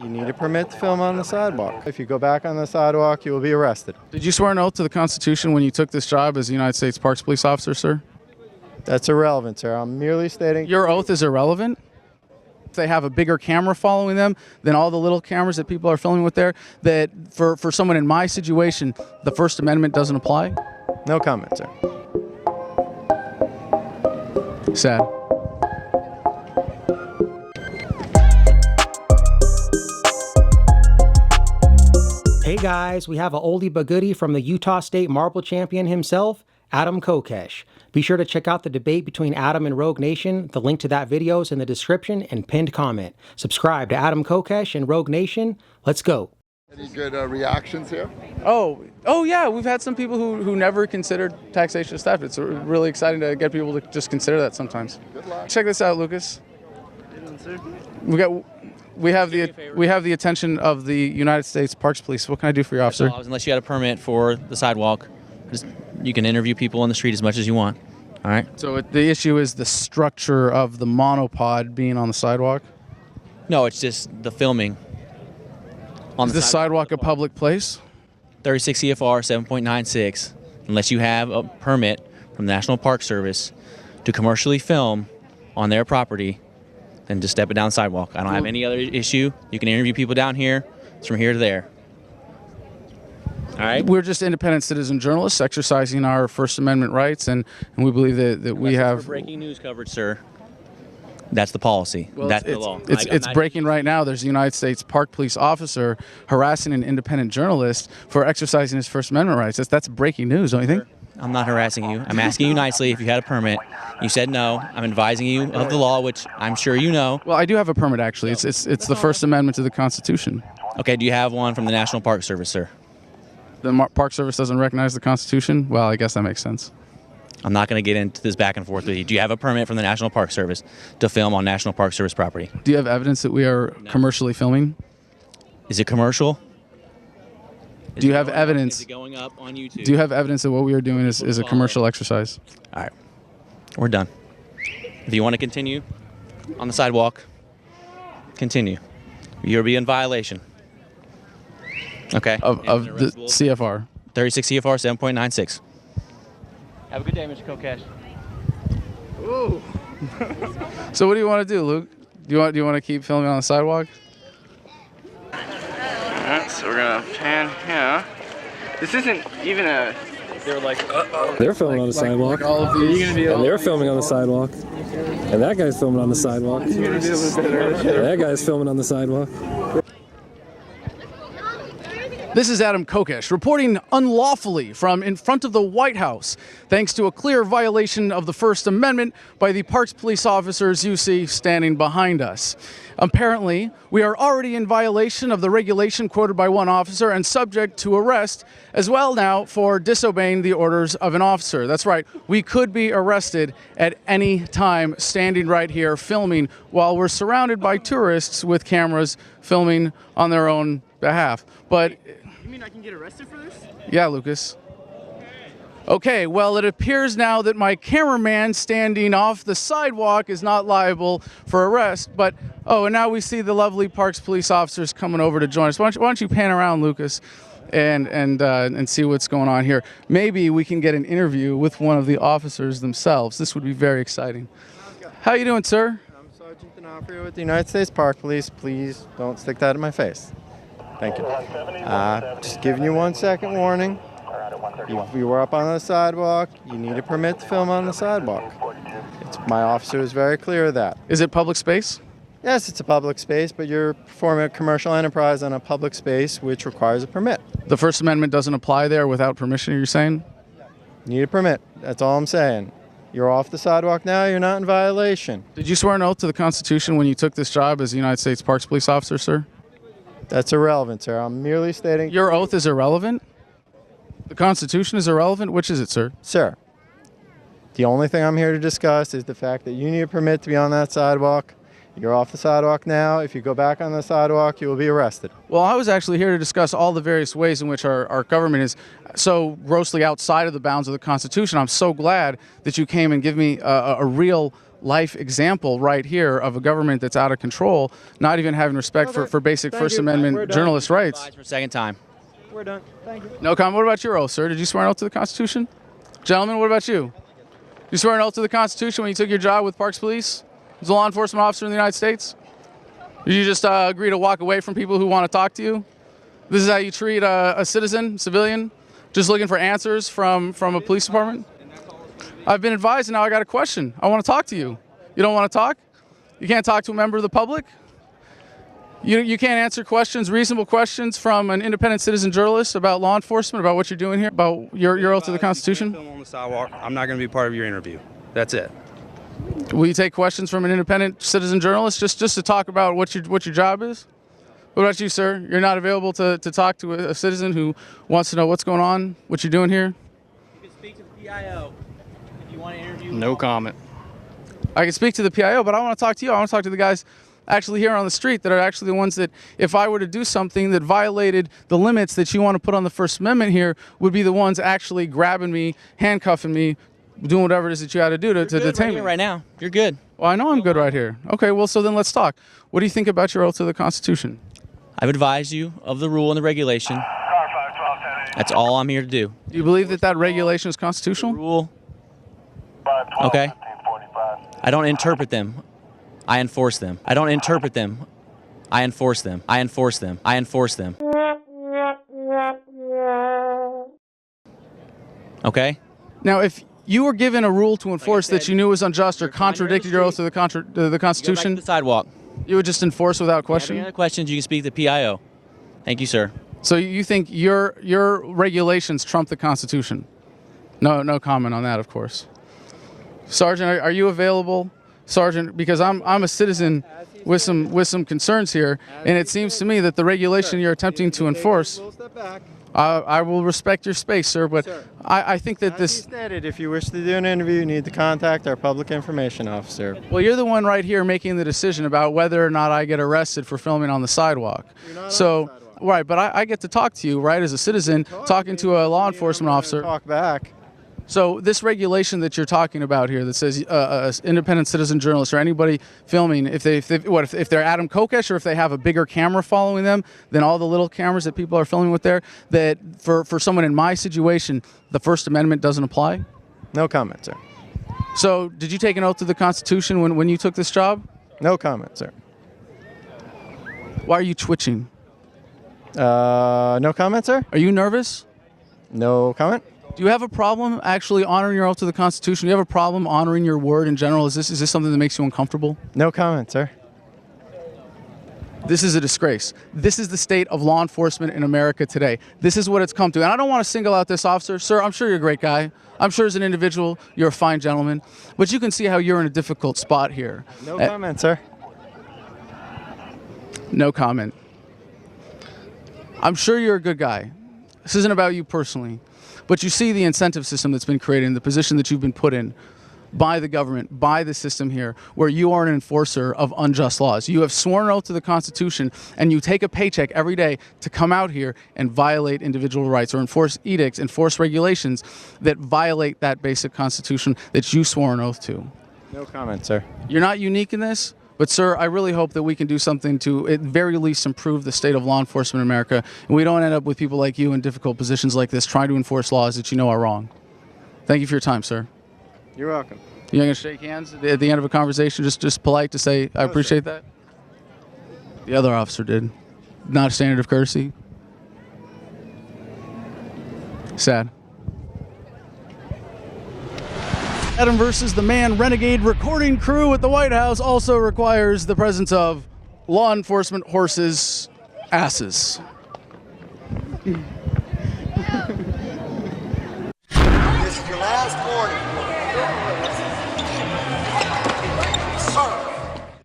You need a permit to film on the sidewalk. If you go back on the sidewalk, you will be arrested. Did you swear an oath to the Constitution when you took this job as a United States Parks Police Officer, sir? That's irrelevant, sir. I'm merely stating... Your oath is irrelevant? They have a bigger camera following them than all the little cameras that people are filming with there, that for someone in my situation, the First Amendment doesn't apply? No comment, sir. Sad. Hey guys, we have a oldie but goodie from the Utah State marble champion himself, Adam Kokesh. Be sure to check out the debate between Adam and Rogue Nation. The link to that video is in the description and pinned comment. Subscribe to Adam Kokesh and Rogue Nation. Let's go. Any good reactions here? Oh yeah, we've had some people who never considered taxation of staff. It's really exciting to get people to just consider that sometimes. Good luck. Check this out, Lucas. We have the attention of the United States Parks Police. What can I do for you, officer? Unless you had a permit for the sidewalk, you can interview people on the street as much as you want. All right. So the issue is the structure of the monopod being on the sidewalk? No, it's just the filming. Is the sidewalk a public place? 36 CFR 7.96. Unless you have a permit from the National Park Service to commercially film on their property, then just step it down the sidewalk. I don't have any other issue. You can interview people down here. It's from here to there. All right. We're just independent citizen journalists exercising our First Amendment rights, and we believe that we have... For breaking news coverage, sir. That's the policy. Well, that's the law. It's breaking right now. There's a United States Park Police officer harassing an independent journalist for exercising his First Amendment rights. That's breaking news, don't you think? I'm not harassing you. I'm asking you nicely if you had a permit. You said no. I'm advising you of the law, which I'm sure you know. Well, I do have a permit, actually. It's the First Amendment to the Constitution. Okay, do you have one from the National Park Service, sir? The Park Service doesn't recognize the Constitution? Well, I guess that makes sense. I'm not going to get into this back and forth with you. Do you have a permit from the National Park Service to film on National Park Service property? Do you have evidence that we are commercially filming? Is it commercial? Do you have evidence? Is it going up on YouTube? Do you have evidence that what we are doing is a commercial exercise? All right. We're done. If you want to continue on the sidewalk, continue. You'll be in violation. Okay. Of the CFR. 36 CFR 7.96. Have a good day, Mr. Kokesh. Ooh. So what do you want to do, Luke? Do you want to keep filming on the sidewalk? Alright, so we're gonna pan here. This isn't even a... They're like, They're filming on the sidewalk. All of these. And they're filming on the sidewalk. And that guy's filming on the sidewalk. And that guy's filming on the sidewalk. This is Adam Kokesh reporting unlawfully from in front of the White House, thanks to a clear violation of the First Amendment by the Parks Police officers you see standing behind us. Apparently, we are already in violation of the regulation quoted by one officer and subject to arrest as well now for disobeying the orders of an officer. That's right, we could be arrested at any time standing right here filming while we're surrounded by tourists with cameras filming on their own behalf. But you mean I can get arrested for this? yeah, Lucas. Okay, well, it appears now that my cameraman standing off the sidewalk is not liable for arrest, but, oh, and now we see the lovely Parks Police officers coming over to join us. Why don't you pan around, Lucas, and see what's going on here. Maybe we can get an interview with one of the officers themselves. This would be very exciting. How you doing, sir? I'm Sergeant D'Onofrio with the United States Park Police. Please don't stick that in my face. Thank you. Just giving you 1 second warning. If you were up on the sidewalk, you need a permit to film on the sidewalk. My officer is very clear of that. Is it public space? Yes, it's a public space, but you're performing a commercial enterprise on a public space, which requires a permit. The First Amendment doesn't apply there without permission, you're saying? You need a permit. That's all I'm saying. You're off the sidewalk now. You're not in violation. Did you swear an oath to the Constitution when you took this job as a United States Parks Police officer, sir? That's irrelevant, sir. I'm merely stating... Your oath is irrelevant? The Constitution is irrelevant? Which is it, sir? Sir, the only thing I'm here to discuss is the fact that you need a permit to be on that sidewalk. You're off the sidewalk now. If you go back on the sidewalk, you will be arrested. Well, I was actually here to discuss all the various ways in which our government is so grossly outside of the bounds of the Constitution. I'm so glad that you came and give me a real life example right here of a government that's out of control, not even having respect for basic First Amendment journalist rights. For a second time. We're done. Thank you. No comment. What about your oath, sir? Did you swear an oath to the Constitution? Gentlemen, what about you? Did you swear an oath to the Constitution when you took your job with Parks Police as a law enforcement officer in the United States? Did you just agree to walk away from people who want to talk to you? This is how you treat a citizen, civilian, just looking for answers from a police department? I've been advised, and now I got a question. I want to talk to you. You don't want to talk? You can't talk to a member of the public? You can't answer questions, reasonable questions from an independent citizen journalist about law enforcement, about what you're doing here, about your oath to the Constitution? Film on the sidewalk. I'm not going to be part of your interview. That's it. Will you take questions from an independent citizen journalist just to talk about what your job is? What about you, sir? You're not available to talk to a citizen who wants to know what's going on, what you're doing here? You can speak to the PIO if you want to interview. No comment. I can speak to the PIO, but I want to talk to you. I want to talk to the guys actually here on the street that are actually the ones that, if I were to do something that violated the limits that you want to put on the First Amendment here, would be the ones actually grabbing me, handcuffing me, doing whatever it is that you had to do to detain me. Right now, you're good. Well, I know I'm good right here. Okay, well, so then let's talk. What do you think about your oath to the Constitution? I've advised you of the rule and the regulation. That's all I'm here to do. Do you believe that regulation is constitutional? Rule. Okay. I don't interpret them. I enforce them. I don't interpret them. I enforce them. I enforce them. I enforce them. Okay? Now, if you were given a rule to enforce that you knew was unjust or contradicted your oath to the Constitution, Go back to the sidewalk. you would just enforce without Any question? other questions, you can speak to the PIO. Thank you, sir. So you think your regulations trump the Constitution? No comment on that, of course. Sergeant, are you available? Sergeant, because I'm a citizen with some concerns here, and it seems to me that the regulation you're attempting to enforce, I will respect your space, sir, but I think that As you stated, if you wish to do an interview, you need to contact our public information officer. Well, you're the one right here making the decision about whether or not I get arrested for filming on the sidewalk. You're not on the sidewalk. Right, but I get to talk to you, right, as a citizen, talking to a law enforcement officer. Talk back. So this regulation that you're talking about here that says independent citizen journalists or anybody filming, if they're Adam Kokesh or if they have a bigger camera following them than all the little cameras that people are filming with there, that for someone in my situation, the First Amendment doesn't apply? No comment, sir. So did you take an oath to the Constitution when you took this job? No comment, sir. Why are you twitching? No comment, sir? Are you nervous? No comment? Do you have a problem actually honoring your oath to the Constitution? Do you have a problem honoring your word in general? Is this something that makes you uncomfortable? No comment, sir. This is a disgrace. This is the state of law enforcement in America today. This is what it's come to. And I don't want to single out this officer. Sir, I'm sure you're a great guy. I'm sure as an individual, you're a fine gentleman. But you can see how you're in a difficult spot here. No comment, sir. No comment. I'm sure you're a good guy. This isn't about you personally. But you see the incentive system that's been created and the position that you've been put in by the government, by the system here, where you are an enforcer of unjust laws. You have sworn an oath to the Constitution, and you take a paycheck every day to come out here and violate individual rights or enforce edicts, enforce regulations that violate that basic Constitution that you swore an oath to. No comment, sir. You're not unique in this. But, sir, I really hope that we can do something to, at very least, improve the state of law enforcement in America, and we don't end up with people like you in difficult positions like this trying to enforce laws that you know are wrong. Thank you for your time, sir. You're welcome. You're going to shake hands at the end of a conversation, just polite to say, I appreciate that? The other officer did. Not a standard of courtesy. Sad. Adam versus the Man Renegade recording crew at the White House also requires the presence of law enforcement horses' asses. This is your last warning.